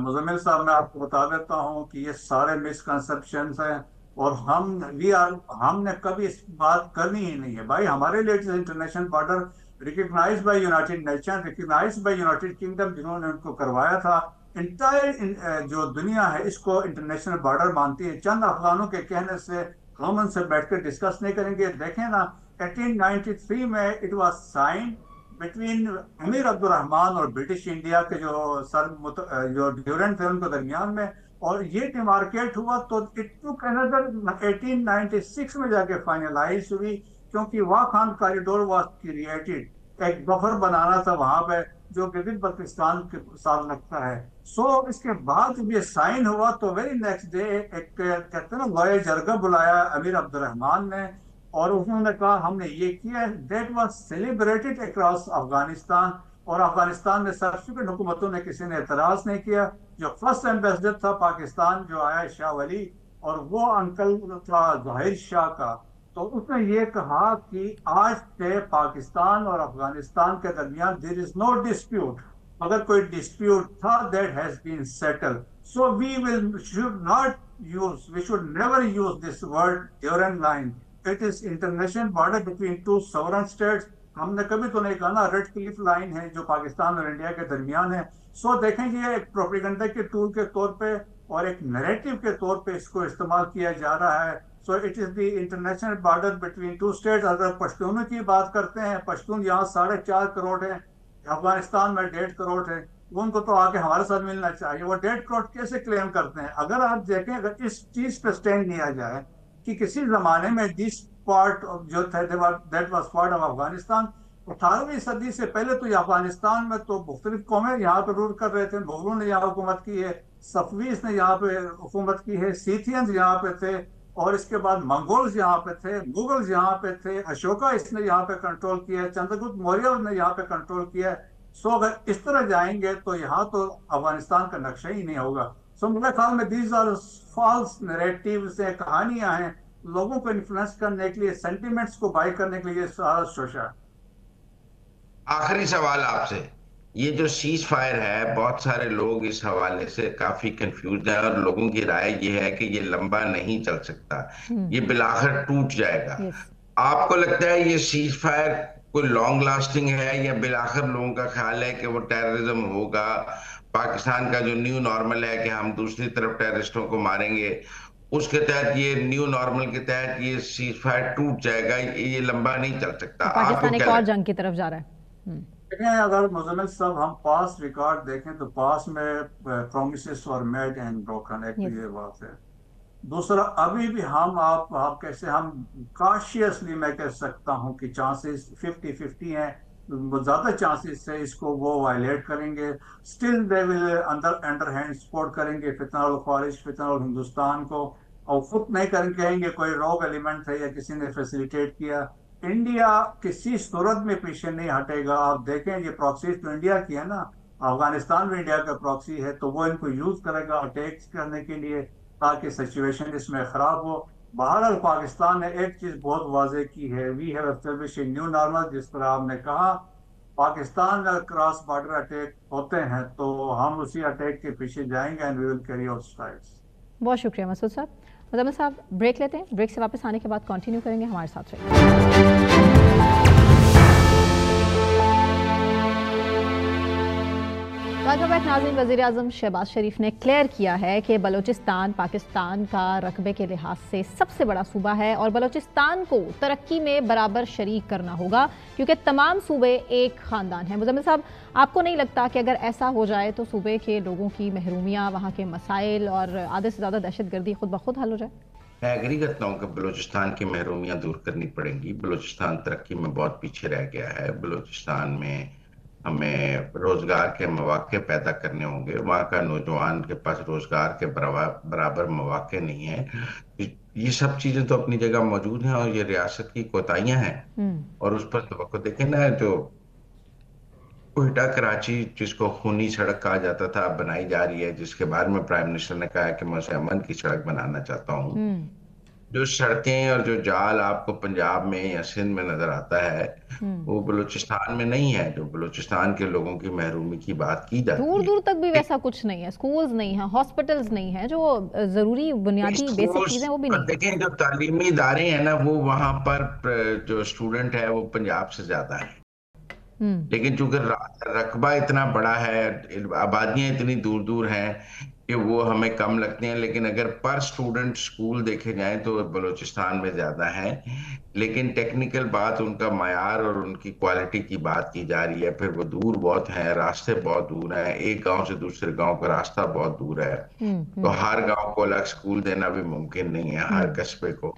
मुजम्मिल साहब, मैं आपको बता देता हूँ कि ये सारे मिसकंसेप्शंस हैं, और हमने कभी इस बात करनी ही नहीं है। भाई हमारे लिए international border recognise by United Nation, recognise by United Kingdom, जिन्होंने उनको करवाया था। इंटायर जो दुनिया है इसको इंटरनेशनल बॉर्डर मानती है। चंद अफगानों के कहने से हम उनसे बैठकर डिस्कस नहीं करेंगे। देखें ना, 1893 में इट वाज साइन बिटवीन अमीर अब्दुलरहमान और ब्रिटिश इंडिया के जो ड्यूरेंट थे उनके दरमियान में, और ये डिमार्केट हुआ तो इट टुक अनदर 1896 में जाके फाइनलाइज हुई, क्योंकि वाखान कॉरिडोर वाज क्रिएटेड। एक बफर बनाना था वहां पे जो गिलगित बल्तिस्तान के साथ लगता है। इसके बाद जब ये साइन हुआ तो वेरी नेक्स्ट डे एक कहते हैं ना लॉय जरगा बुलाया अमीर अब्दुलरहमान ने, और उन्होंने कहा हमने ये किया। That was celebrated across Afghanistan, और अफगानिस्तान में सब्सिक्वेंट हुकूमतों ने किसी ने एतराज नहीं किया। जो फर्स्ट एम्बेसडर था पाकिस्तान जो आया शाह वली, और वो अंकल था जहीर शाह का, तो उसने ये कहा कि आज से पाकिस्तान और अफगानिस्तान के दरमियान देयर इज नो डिस्प्यूट। अगर कोई डिस्प्यूट था that has been settled, so we should never use this word Durand line. It is international border between two sovereign states. हमने कभी तो नहीं कहा ना रेड क्लिफ लाइन है जो पाकिस्तान और इंडिया के दरमियान है। देखेंगे एक प्रोपेगेंडा के टूल के तौर पे और एक नैरेटिव के तौर पे इसको इस्तेमाल किया जा रहा है। It is the international border between to states. अगर पश्तूनों की बात करते हैं, पश्तून यहाँ 4.5 करोड़ है, अफगानिस्तान में 1.5 करोड़ है, उनको तो आके हमारे साथ मिलना चाहिए। वो 1.5 करोड़ कैसे क्लेम करते हैं? अगर आप देखें, अगर इस चीज पे स्टैंड लिया जाए कि किसी जमाने में दिस पार्ट जो थे that was part of Afghanistan, 18वीं सदी से पहले तो अफगानिस्तान में तो मुख्तलिफ कौमें यहाँ पे रूल कर रहे थे। मुगलों ने यहाँ हुकूमत की है, सफवीज ने यहाँ पे हुकूमत की है, सीथियंस यहाँ पे थे, और इसके बाद मंगोल्स यहाँ पे थे, मुगल्स यहाँ पे थे, अशोका इसने यहाँ पे कंट्रोल किया है, चंद्रगुप्त मौर्य ने यहाँ पे कंट्रोल किया है। अगर इस तरह जाएंगे तो यहाँ तो अफगानिस्तान का नक्शा ही नहीं होगा। मेरे ख्याल में दीज आर फॉल्स नैरेटिव्स हैं, कहानियां हैं, लोगों को इन्फ्लुएंस करने के लिए, सेंटिमेंट्स को बाय करने के लिए सारा शोशा। आखिरी सवाल आपसे, ये जो सीज फायर है, बहुत सारे लोग इस हवाले से काफी कंफ्यूज हैं और लोगों की राय ये है कि ये लंबा नहीं चल सकता, ये बिलाखिर टूट जाएगा। आपको लगता है ये सीज फायर कोई लॉन्ग लास्टिंग है, या बिलाखिर लोगों का ख्याल है कि वो टेररिज्म होगा, पाकिस्तान का जो न्यू नॉर्मल है कि हम दूसरी तरफ टेररिस्टों को मारेंगे, उसके तहत ये न्यू नॉर्मल के तहत ये सीज फायर टूट जाएगा, ये लंबा नहीं चल सकता? पाकिस्तान एक और जंग की तरफ जा रहा है। अगर मुजम्मिल साहब हम पास रिकॉर्ड देखें तो पास में प्रोमिसेस और मेड एंड ब्रोकन, एक ये बात है। दूसरा, अभी भी आप कैसे हम कॉशियसली मैं कह सकता हूं कि चांसेस 50-50 हैं, ज्यादा चांसेस है इसको वो वायलेट करेंगे। Still they will underhand support करेंगे फितनाउल ख्वारिज, फितनाउल हिंदुस्तान को, और खुद नहीं कहेंगे कोई रोग एलिमेंट है या किसी ने फैसिलिटेट किया। इंडिया किसी सूरत में पीछे नहीं हटेगा। आप देखें ये प्रॉक्सी तो इंडिया की है ना, अफगानिस्तान में इंडिया का प्रॉक्सी है, तो वो इनको यूज करेगा अटैक्स करने के लिए ताकि सिचुएशन इसमें खराब हो। बहरहाल पाकिस्तान ने एक चीज बहुत वाजे की है, we have established a new normal. जिस तरह आपने कहा, पाकिस्तान में क्रॉस बॉर्डर अटैक होते हैं तो हम उसी अटैक के पीछे जाएंगे and we will carry out strikes. बहुत शुक्रिया मसूद साहब। मुजम्मिल साहब, ब्रेक लेते हैं, ब्रेक से वापस आने के बाद कंटिन्यू करेंगे, हमारे साथ रहिए। नाज़रीन, वज़ीर-ए-आज़म शहबाज शरीफ ने क्लियर किया है कि बलूचिस्तान पाकिस्तान का रकबे के लिहाज से सबसे बड़ा सूबा है और बलूचिस्तान को तरक्की में बराबर शरीक करना होगा क्योंकि तमाम सूबे एक ख़ानदान हैं। मुजम्मिल साहब, आपको नहीं लगता कि अगर ऐसा हो जाए तो सूबे के लोगों की महरूमियाँ, वहाँ के मसाइल और आधे से ज़्यादा दहशतगर्दी खुद ब खुद हल हो जाए? मैं एग्री करता हूँ कि बलूचिस्तान की महरूमियाँ दूर करनी पड़ेंगी। बलूचिस्तान तरक्की में बहुत पीछे रह गया है। बलूचिस्तान में हमें रोजगार के मौके पैदा करने होंगे। वहाँ का नौजवान के पास रोजगार के बराबर मौके नहीं है। ये सब चीजें तो अपनी जगह मौजूद हैं और ये रियासत की कोताहियां हैं और उस पर तवक्को देखें ना। जो कोयटा कराची जिसको खूनी सड़क कहा जाता था बनाई जा रही है, जिसके बारे में प्राइम मिनिस्टर ने कहा है कि मैं उसे अमन की सड़क बनाना चाहता हूँ। जो सड़कें और जो जाल आपको पंजाब में या सिंध में नजर आता है वो बलूचिस्तान में नहीं है। जो बलूचिस्तान के लोगों की महरूमी की बात की जाती है, दूर दूर तक भी वैसा कुछ नहीं है। स्कूल्स नहीं है, हॉस्पिटल्स नहीं है, जो जरूरी बुनियादी बेसिक चीजें वो भी नहीं। देखें, जो तालीमी इदारे हैं ना, वो वहां पर जो स्टूडेंट है वो पंजाब से ज्यादा है। लेकिन चूंकि रकबा इतना बड़ा है, आबादियां इतनी दूर दूर हैं कि वो हमें कम लगती हैं, लेकिन अगर पर स्टूडेंट स्कूल देखे जाएं तो बलूचिस्तान में ज्यादा है। लेकिन टेक्निकल बात, उनका मायार और उनकी क्वालिटी की बात की जा रही है, फिर वो दूर बहुत है, रास्ते बहुत दूर हैं, एक गांव से दूसरे गांव का रास्ता बहुत दूर है। तो हर गांव को अलग स्कूल देना भी मुमकिन नहीं है, हर कस्बे को।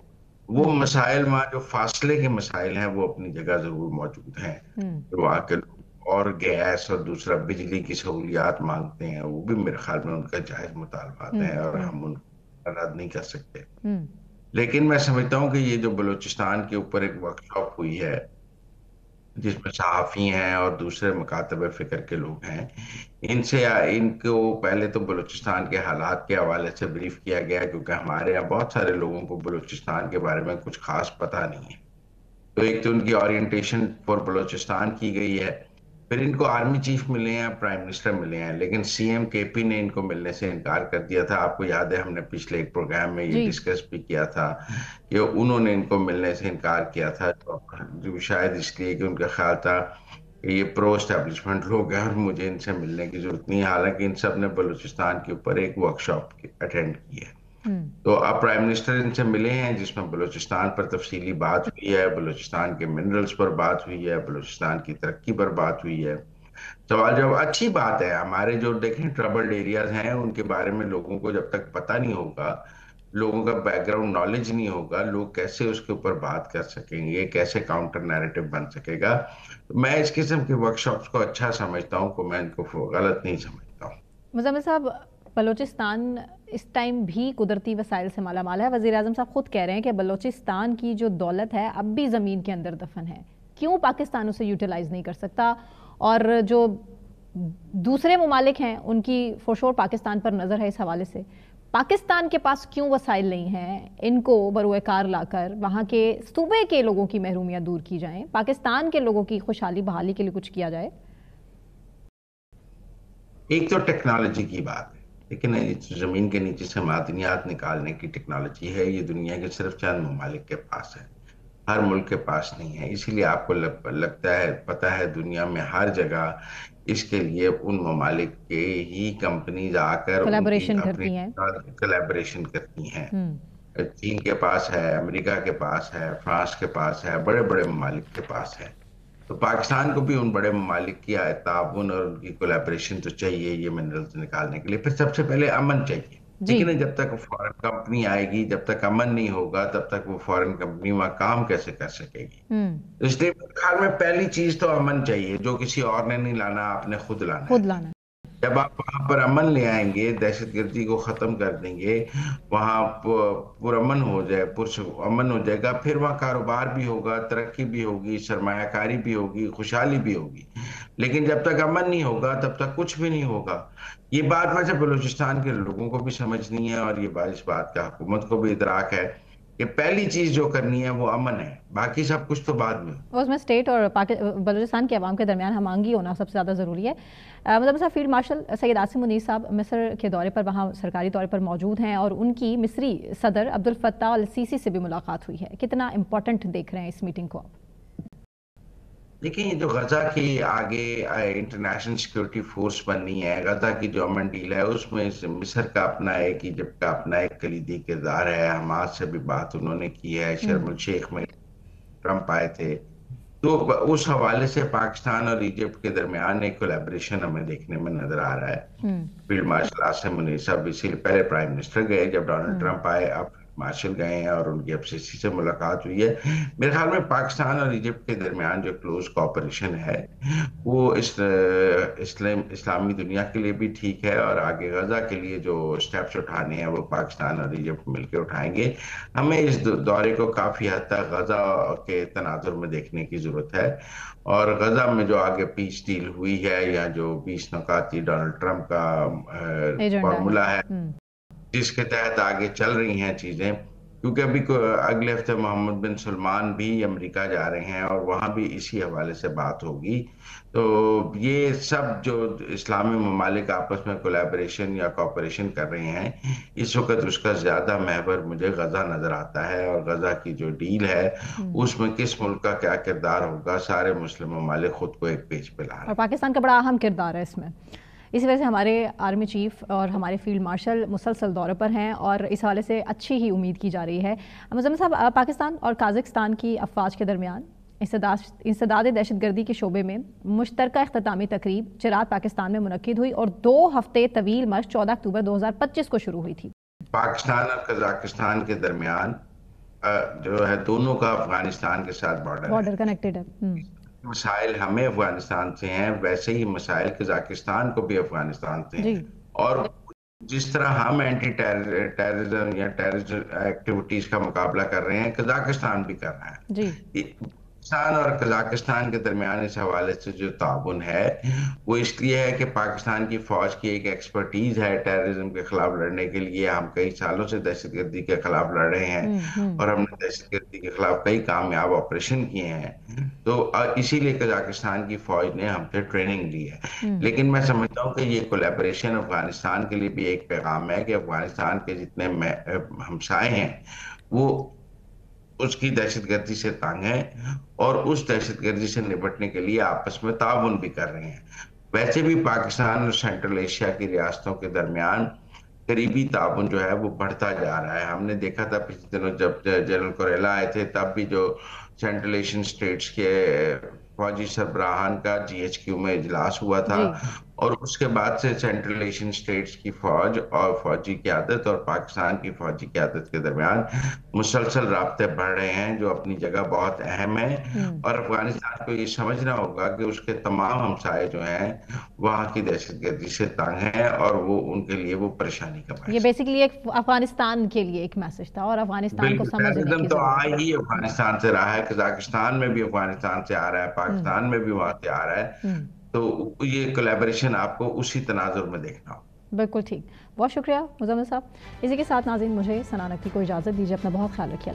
वो मसाइल, वहाँ जो फासले के मसाइल हैं वो अपनी जगह जरूर मौजूद हैं। तो वहाँ के लोग और गैस और दूसरा बिजली की सहूलियात मांगते हैं, वो भी मेरे ख्याल में उनका जायज मुतालबात है और हम उनको रद्द नहीं कर सकते। लेकिन मैं समझता हूँ कि ये जो बलूचिस्तान के ऊपर एक वर्कशॉप हुई है जिसमें सहाफ़ी हैं और दूसरे मकातब फ़िक्र के लोग हैं, इनसे इनको पहले तो बलूचिस्तान के हालात के हवाले से ब्रीफ किया गया, क्योंकि हमारे यहाँ बहुत सारे लोगों को बलूचिस्तान के बारे में कुछ खास पता नहीं है। तो एक तो उनकी ओरिएंटेशन फॉर बलूचिस्तान की गई है। फिर इनको आर्मी चीफ मिले हैं, प्राइम मिनिस्टर मिले हैं, लेकिन सीएम केपी ने इनको मिलने से इनकार कर दिया था। आपको याद है, हमने पिछले एक प्रोग्राम में ये डिस्कस भी किया था कि उन्होंने इनको मिलने से इनकार किया था, जो शायद इसलिए कि उनका ख्याल था कि ये प्रो एस्टेब्लिशमेंट लोग हैं और मुझे इनसे मिलने की जरूरत नहीं है। हालांकि इन सब ने बलूचिस्तान के ऊपर एक वर्कशॉप अटेंड की है। तो अब प्राइम मिनिस्टर इनसे मिले हैं, जिसमें बलूचिस्तान पर तफसीली बात हुई है, बलूचिस्तान के मिनरल्स पर बात हुई है, बलूचिस्तान की तरक्की पर बात हुई है। सवाल जवाब अच्छी बात है। हमारे जो देखें ट्रबल्ड एरियाज हैं उनके बारे में लोगों को जब तक पता नहीं होगा, लोगों का बैकग्राउंड नॉलेज नहीं होगा, लोग कैसे उसके ऊपर बात कर सकेंगे, कैसे काउंटर नैरेटिव बन सकेगा। तो मैं इस किस्म के वर्कशॉप्स को अच्छा समझता हूँ, को मैं इनको गलत नहीं समझता हूँ। मुज़म्मिल साहब, बलूचिस्तान इस टाइम भी कुदरती वसाइल से माला माल है। वज़ीर आज़म साहब खुद कह रहे हैं कि बलूचिस्तान की जो दौलत है अब भी ज़मीन के अंदर दफन है। क्यों पाकिस्तान उसे यूटिलाइज नहीं कर सकता? और जो दूसरे ममालिक हैं उनकी फॉर पाकिस्तान पर नज़र है इस हवाले से। पाकिस्तान के पास क्यों वसाइल नहीं हैं? इनको बरूए कार लाकर वहाँ के सूबे के लोगों की महरूमियाँ दूर की जाएं, पाकिस्तान के लोगों की खुशहाली बहाली के लिए कुछ किया जाए। एक तो टेक्नोलॉजी की बात है, लेकिन जमीन के नीचे से मादनियात निकालने की टेक्नोलॉजी है, ये दुनिया के सिर्फ चंद ममालिक के पास है, हर मुल्क के पास नहीं है। इसीलिए आपको लगता है, पता है, दुनिया में हर जगह इसके लिए उन ममालिक के ही कंपनीज आकर कोलैबोरेशन करती हैं, कोलैबोरेशन करती हैं। चीन के पास है, अमेरिका के पास है, फ्रांस के पास है, बड़े बड़े ममालिक के पास है। तो पाकिस्तान को भी उन बड़े ममालिक की ताउन और उनकी कोलैबोरेशन तो चाहिए ये मिनरल्स निकालने के लिए। फिर सबसे पहले अमन चाहिए, लेकिन जब तक फॉरेन कंपनी आएगी, जब तक अमन नहीं होगा, तब तक वो फॉरेन कंपनी वहां काम कैसे कर सकेगी? तो इसलिए मेरे ख्याल में पहली चीज तो अमन चाहिए, जो किसी और ने नहीं लाना, आपने खुद लाना है। जब आप वहां पर अमन ले आएंगे, दहशतगर्दी को खत्म कर देंगे, वहां पुरअमन हो जाए, पुरअमन हो जाएगा, फिर वहां कारोबार भी होगा, तरक्की भी होगी, सरमायाकारी भी होगी, खुशहाली भी होगी। लेकिन जब तक अमन नहीं होगा तब तक कुछ भी नहीं होगा। ये बात वैसे बलूचिस्तान के लोगों को भी समझनी है और ये इस बात का हुकूमत को भी इदराक है कि पहली चीज जो करनी है वो अमन है, बाकी सब कुछ तो बाद में। उसमें स्टेट और बलूचिस्तान के अवाम के दरमियान हमांगी होना सबसे ज़्यादा ज़रूरी है। मतलब साहब, फील्ड मार्शल सैयद आसिम मुनीस साहब मिस्र के दौरे पर वहाँ सरकारी तौर पर मौजूद हैं और उनकी मिस्री सदर अब्दुल फत्ताह अल सीसी से भी मुलाकात हुई है। कितना इम्पोर्टेंट देख रहे हैं इस मीटिंग को? देखिए, ये जो गजा के आगे इंटरनेशनल सिक्योरिटी फोर्स बननी है, गजा की जो अमन डील है, उसमें मिस्र का अपना एक, इजिप्ट का अपना एक कलीदी किरदार है। हमास से भी बात उन्होंने की है, शर्म अल शेख में ट्रंप आए थे, तो उस हवाले से पाकिस्तान और इजिप्ट के दरमियान एक कोलैबोरेशन हमें देखने में नजर आ रहा है। फील्ड मार्शल आसिम मुनीस साहब इसीलिए पहले प्राइम मिनिस्टर गए जब डोनाल्ड ट्रंप आए, अब मार्शल गए हैं और उनकी एफसीसी से मुलाकात हुई है। मेरे ख्याल में पाकिस्तान और इजिप्ट के दरमियान जो क्लोज कोऑपरेशन है वो इस्लामी दुनिया के लिए भी ठीक है, और आगे गजा के लिए जो स्टेप्स उठाने हैं वो पाकिस्तान और इजिप्ट मिलकर उठाएंगे। हमें इस दौरे को काफी हद तक गजा के तनाजुर में देखने की जरूरत है, और गजा में जो आगे पीस डील हुई है या जो 20 नुकाती डोनाल्ड ट्रंप का फॉर्मूला है जिसके तहत आगे चल रही हैं चीजें, क्योंकि अभी अगले हफ्ते मोहम्मद बिन सलमान भी अमेरिका जा रहे हैं और वहां भी इसी हवाले से बात होगी। तो ये सब जो इस्लामी ममालिक आपस में कोलैबोरेशन या कॉपरेशन कर रहे हैं, इस वक्त उसका ज्यादा महवर मुझे गजा नजर आता है। और गजा की जो डील है उसमें किस मुल्क का क्या किरदार होगा, सारे मुस्लिम ममालिक खुद को एक पेज पे ला रहे और हैं। पाकिस्तान का बड़ा अहम किरदार है इसमें। इसी वजह से हमारे आर्मी चीफ और हमारे फील्ड मार्शल मुसलसल दौरे पर हैं और इस हवाले से अच्छी ही उम्मीद की जा रही है। मुज़म्मिल साहब, पाकिस्तान और काज़िकिस्तान की अफवाज के दरमियान इंसदाद दहशतगर्दी के शोबे में मुश्तरका इख्तितामी तकरीब चरात पाकिस्तान में मुनक्किद हुई और 2 हफ्ते तवील मश्क 14 अक्टूबर 2025 को शुरू हुई थी। पाकिस्तान और कजाकिस्तान के दरमियान जो है, दोनों का अफगानिस्तान के साथ बॉर्डर है। बॉर्डर कनेक्टेड है। मसाइल हमें अफगानिस्तान से हैं, वैसे ही मसाइल कजाकिस्तान को भी अफगानिस्तान से जी। हैं। और जिस तरह हम एंटी टेररिज्म या टेररिस्ट एक्टिविटीज का मुकाबला कर रहे हैं, कजाकिस्तान भी कर रहा है। जी। पाकिस्तान और कजाकिस्तान के दरमियान इस हवाले से जो ताउन है वो इसलिए है कि पाकिस्तान की फौज की एक एक्सपर्टीज है टेररिज्म के खिलाफ लड़ने के लिए। हम कई सालों से दहशतगर्दी के खिलाफ लड़ रहे हैं और हमने दहशतगर्दी के खिलाफ कई कामयाब ऑपरेशन किए हैं। तो इसीलिए कजाकिस्तान की फौज ने हमसे ट्रेनिंग ली है। लेकिन मैं समझता हूँ कि ये कोलैबोरेशन अफगानिस्तान के लिए भी एक पैगाम है कि अफगानिस्तान के जितने हमसाए हैं वो उसकी दहशतगर्दी से तंग है और उस दहशतगर्दी से निपटने के लिए आपस में ताउन भी कर रहे हैं। वैसे भी पाकिस्तान और सेंट्रल एशिया की रियासतों के दरमियान करीबी ताउन जो है वो बढ़ता जा रहा है। हमने देखा था पिछले दिनों जब जनरल कोरेला आए थे, तब भी जो सेंट्रल एशियन स्टेट्स के फौजी सरबराहान का जीएचक्यू में इजलास हुआ था और उसके बाद से सेंट्रल एशियन स्टेट्स की फौज और फौजी क़यादत और पाकिस्तान की फौजी क़यादत के दरमियान मुसलसल राब्ते बढ़ रहे हैं, जो अपनी जगह बहुत अहम है। और अफगानिस्तान को ये समझना होगा कि उसके तमाम हमसाए जो हैं वहाँ की दहशतगर्दी से तंग हैं और वो उनके लिए वो परेशानी का बायस। ये बेसिकली एक अफगानिस्तान के लिए एक मैसेज था और अफगानिस्तान को समझने की तो आ जरूरत ही अफगानिस्तान से रहा है, कजाकिस्तान में भी अफगानिस्तान से आ रहा है, पाकिस्तान में भी वहां से आ रहा है। तो ये कोलैबोरेशन आपको उसी तनाजुर में देखना हो। बिल्कुल ठीक। बहुत शुक्रिया मुज़म्मिल साहब। इसी के साथ नाज़रीन, मुझे सना नकवी को इजाज़त दीजिए। अपना बहुत ख्याल रखिए।